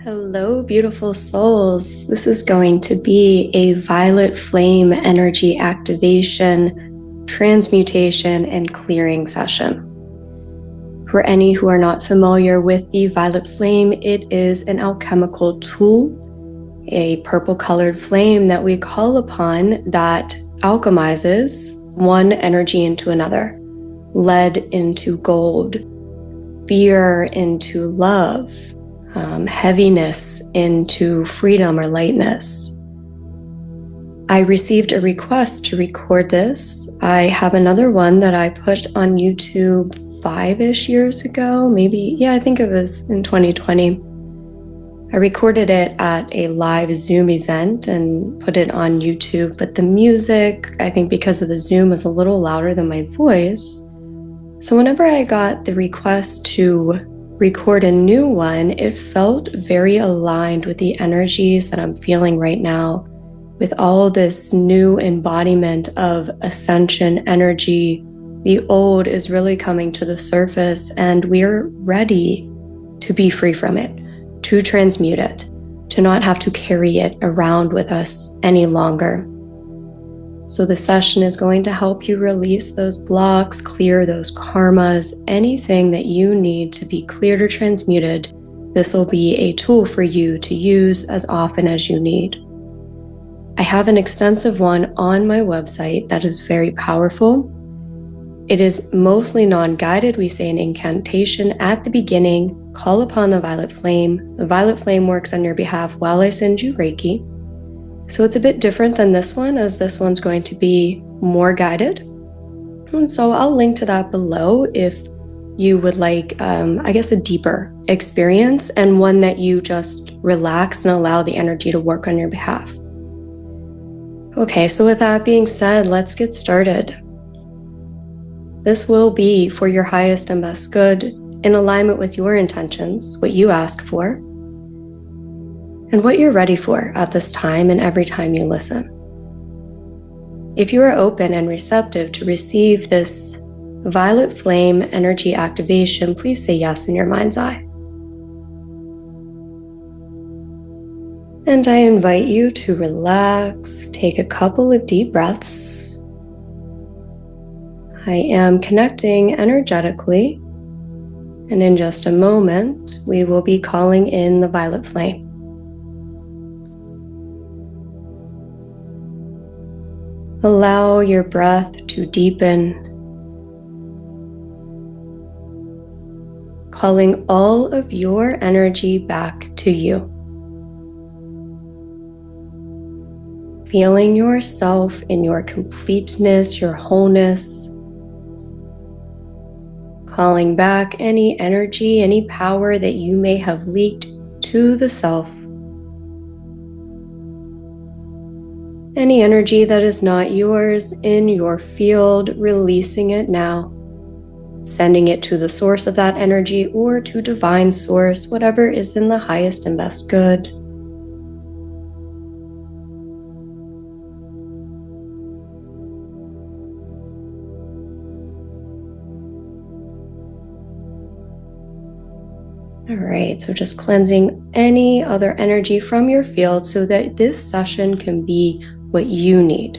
Hello, beautiful souls. This is going to be a violet flame energy activation, transmutation, and clearing session. For any who are not familiar with the violet flame, it is an alchemical tool, a purple colored flame that we call upon that alchemizes one energy into another, lead into gold, fear into love, heaviness into freedom or lightness. I received a request to record this. I have another one that I put on YouTube 5-ish years ago, maybe, I think it was in 2020. I recorded it at a live Zoom event and put it on YouTube, but the music, I think because of the Zoom, was a little louder than my voice. So whenever I got the request to record a new one, it felt very aligned with the energies that I'm feeling right now, with all this new embodiment of ascension energy. The old is really coming to the surface, and we're ready to be free from it, to transmute it, to not have to carry it around with us any longer. So the session is going to help you release those blocks, clear those karmas, anything that you need to be cleared or transmuted. This will be a tool for you to use as often as you need. I have an extensive one on my website that is very powerful. It is mostly non-guided. We say an incantation at the beginning, call upon the violet flame. The violet flame works on your behalf while I send you Reiki. So it's a bit different than this one, as this one's going to be more guided. And so I'll link to that below if you would like, a deeper experience and one that you just relax and allow the energy to work on your behalf. Okay, so with that being said, let's get started. This will be for your highest and best good, in alignment with your intentions, what you ask for, and what you're ready for at this time and every time you listen. If you are open and receptive to receive this violet flame energy activation, please say yes in your mind's eye. And I invite you to relax, take a couple of deep breaths. I am connecting energetically, and in just a moment, we will be calling in the violet flame. Allow your breath to deepen, calling all of your energy back to you. Feeling yourself in your completeness, your wholeness, calling back any energy, any power that you may have leaked to the self. Any energy that is not yours in your field, releasing it now, sending it to the source of that energy or to divine source, whatever is in the highest and best good. All right, so just cleansing any other energy from your field so that this session can be what you need.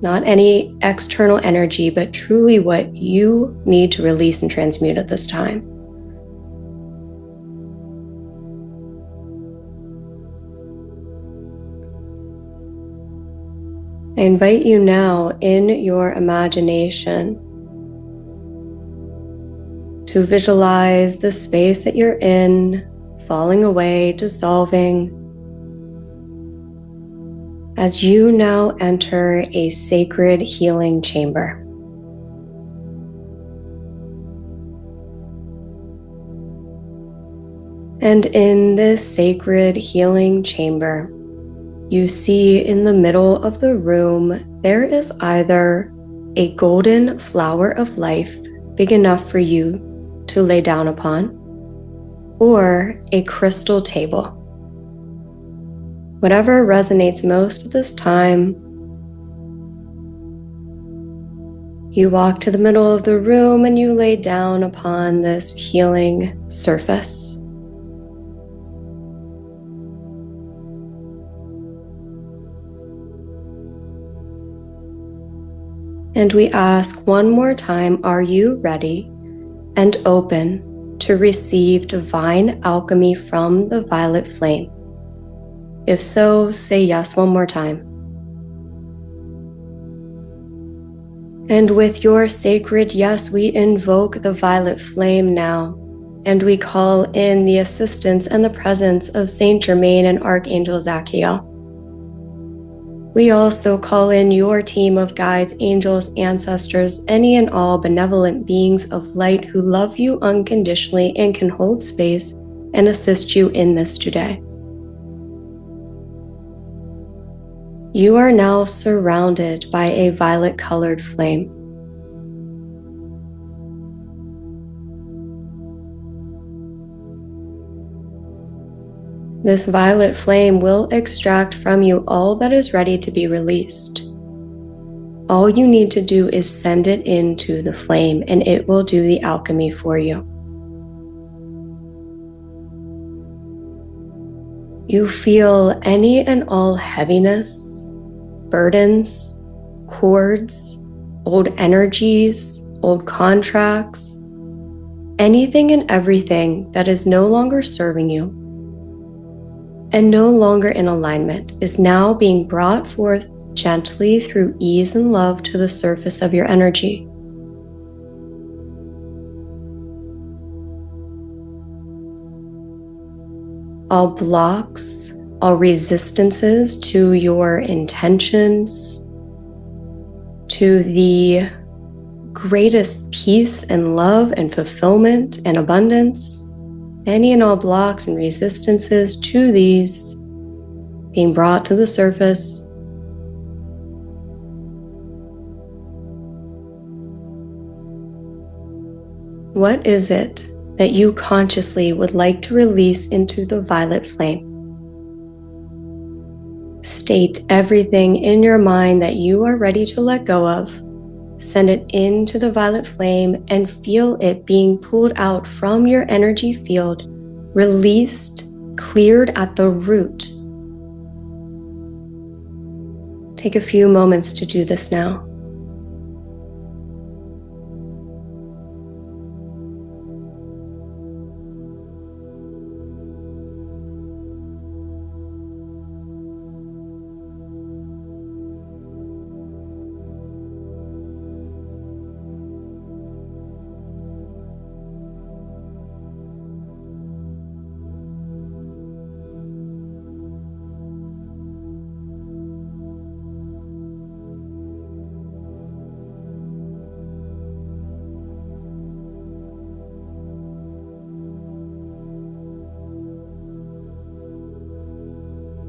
Not any external energy, but truly what you need to release and transmute at this time. I invite you now in your imagination to visualize the space that you're in, falling away, dissolving, as you now enter a sacred healing chamber. And in this sacred healing chamber, you see in the middle of the room, there is either a golden flower of life big enough for you to lay down upon, or a crystal table. Whatever resonates most at this time, you walk to the middle of the room and you lay down upon this healing surface. And we ask one more time, are you ready and open to receive divine alchemy from the violet flame? If so, say yes one more time. And with your sacred yes, we invoke the violet flame now, and we call in the assistance and the presence of Saint Germain and Archangel Zachiel. We also call in your team of guides, angels, ancestors, any and all benevolent beings of light who love you unconditionally and can hold space and assist you in this today. You are now surrounded by a violet-colored flame. This violet flame will extract from you all that is ready to be released. All you need to do is send it into the flame, and it will do the alchemy for you. You feel any and all heaviness, burdens, cords, old energies, old contracts, anything and everything that is no longer serving you and no longer in alignment is now being brought forth gently through ease and love to the surface of your energy. All blocks, all resistances to your intentions, to the greatest peace and love and fulfillment and abundance, any and all blocks and resistances to these being brought to the surface. What is it that you consciously would like to release into the violet flame? State everything in your mind that you are ready to let go of. Send it into the violet flame and feel it being pulled out from your energy field, released, cleared at the root. Take a few moments to do this now.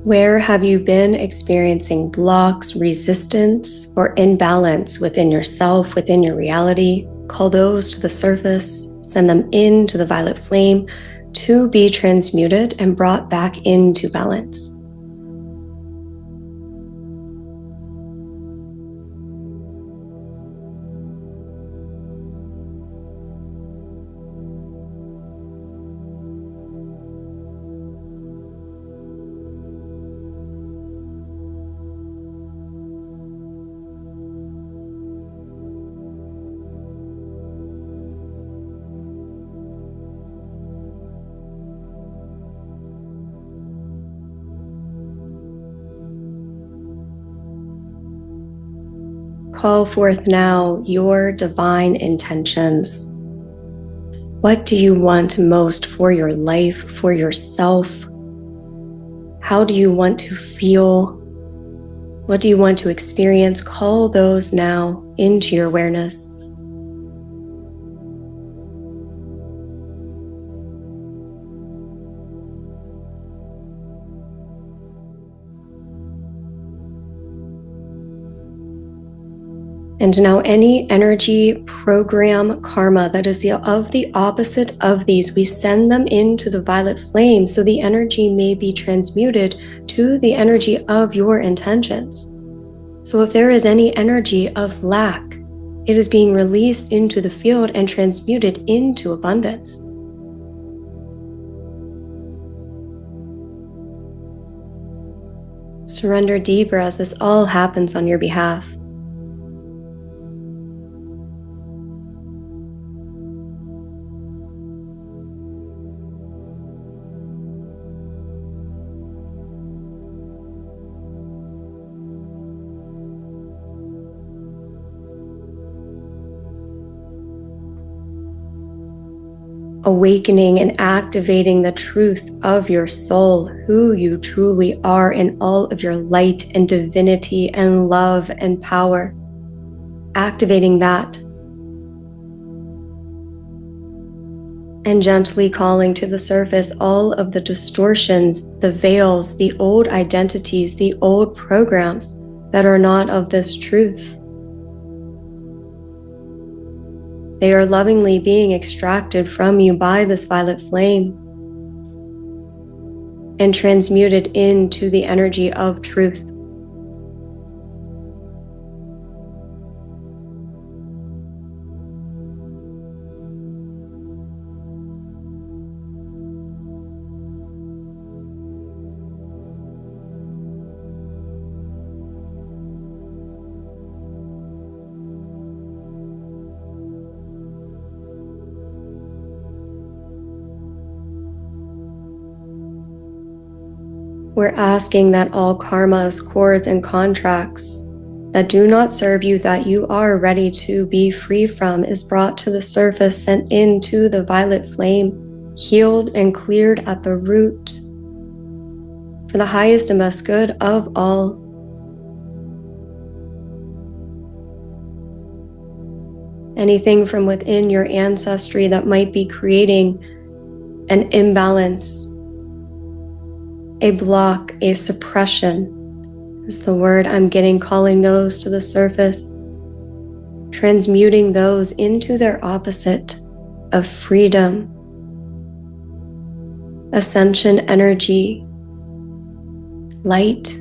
Where have you been experiencing blocks, resistance, or imbalance within yourself, within your reality? Call those to the surface, send them into the violet flame to be transmuted and brought back into balance. Call forth now your divine intentions. What do you want most for your life, for yourself? How do you want to feel? What do you want to experience? Call those now into your awareness. And now any energy, program, karma that is of the opposite of these, we send them into the violet flame so the energy may be transmuted to the energy of your intentions. So if there is any energy of lack, it is being released into the field and transmuted into abundance. Surrender deeper as this all happens on your behalf. awakening and activating the truth of your soul, who you truly are in all of your light and divinity and love and power. Activating that. And gently calling to the surface all of the distortions, the veils, the old identities, the old programs that are not of this truth. They are lovingly being extracted from you by this violet flame and transmuted into the energy of truth. We're asking that all karmas, cords, and contracts that do not serve you, that you are ready to be free from, is brought to the surface, sent into the violet flame, healed and cleared at the root, for the highest and best good of all. Anything from within your ancestry that might be creating an imbalance, a block, a suppression is the word I'm getting, calling those to the surface, transmuting those into their opposite of freedom, ascension energy, light.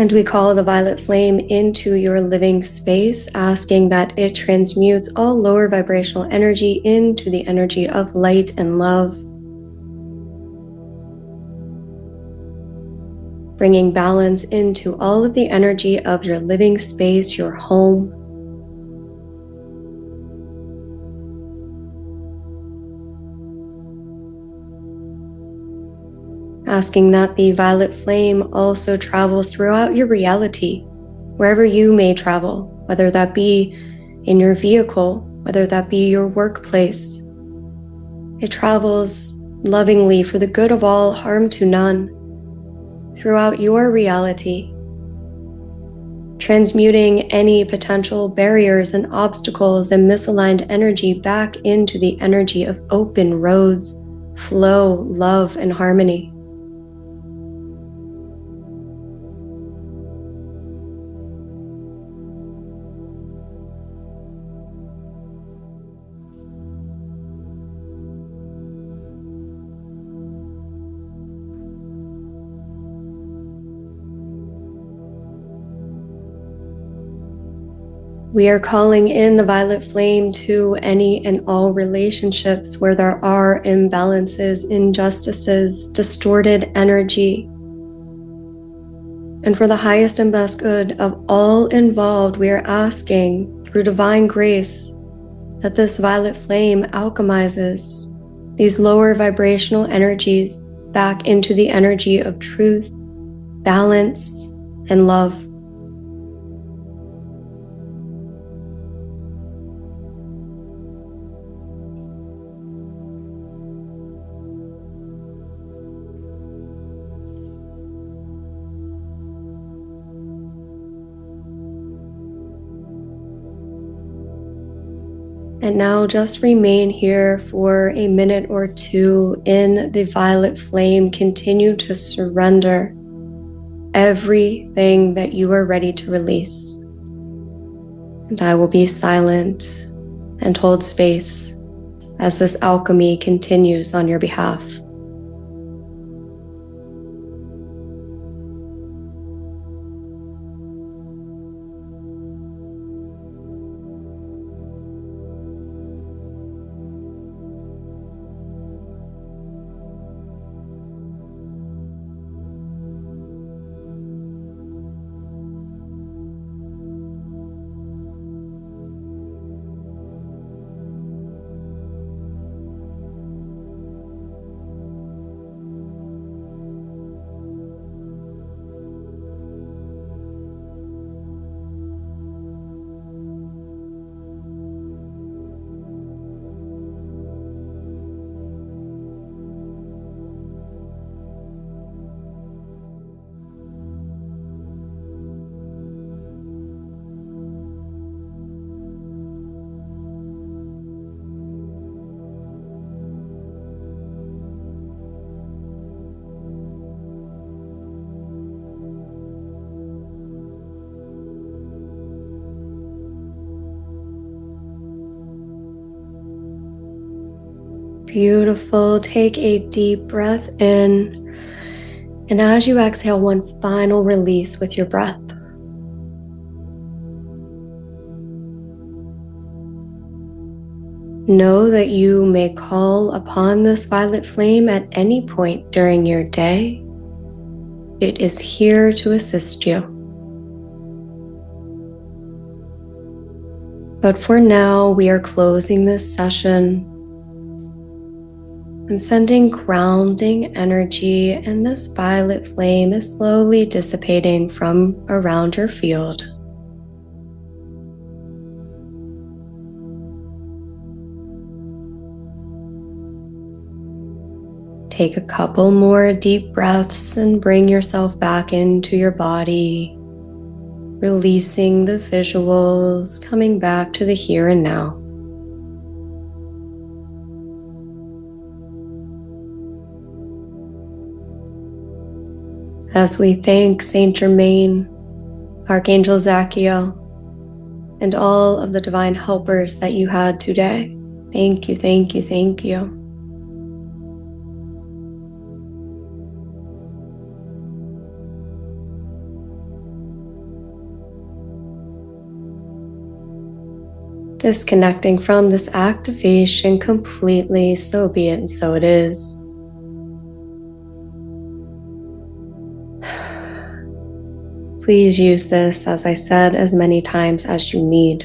And we call the violet flame into your living space, asking that it transmutes all lower vibrational energy into the energy of light and love, bringing balance into all of the energy of your living space, your home. Asking that the violet flame also travels throughout your reality, wherever you may travel, whether that be in your vehicle, whether that be your workplace. It travels lovingly for the good of all, harm to none, throughout your reality, transmuting any potential barriers and obstacles and misaligned energy back into the energy of open roads, flow, love, and harmony. We are calling in the violet flame to any and all relationships where there are imbalances, injustices, distorted energy. And for the highest and best good of all involved, we are asking through divine grace that this violet flame alchemizes these lower vibrational energies back into the energy of truth, balance, and love. And now just remain here for a minute or two in the violet flame. Continue to surrender everything that you are ready to release. And I will be silent and hold space as this alchemy continues on your behalf. Beautiful. Take a deep breath in. And as you exhale, one final release with your breath. Know that you may call upon this violet flame at any point during your day. It is here to assist you. But for now, we are closing this session and sending grounding energy, and this violet flame is slowly dissipating from around your field. Take a couple more deep breaths and bring yourself back into your body, releasing the visuals, coming back to the here and now. As we thank Saint Germain, Archangel Zachiel, and all of the divine helpers that you had today. Thank you, thank you, thank you. Disconnecting from this activation completely, so be it and so it is. Please use this, as I said, as many times as you need.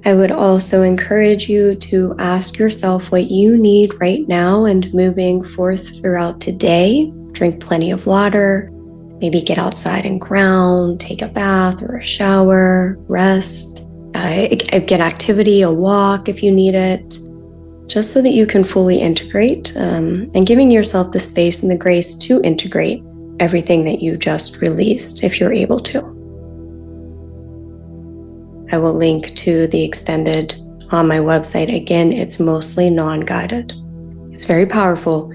I would also encourage you to ask yourself what you need right now and moving forth throughout today. Drink plenty of water, maybe get outside and ground, take a bath or a shower, rest, get activity, a walk if you need it, just so that you can fully integrate and giving yourself the space and the grace to integrate everything that you just released, if you're able to. I will link to the extended on my website. Again, it's mostly non-guided. It's very powerful,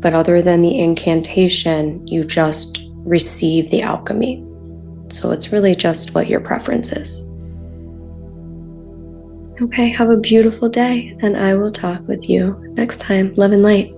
but other than the incantation, you just receive the alchemy. So it's really just what your preference is. Okay, have a beautiful day, and I will talk with you next time. Love and light.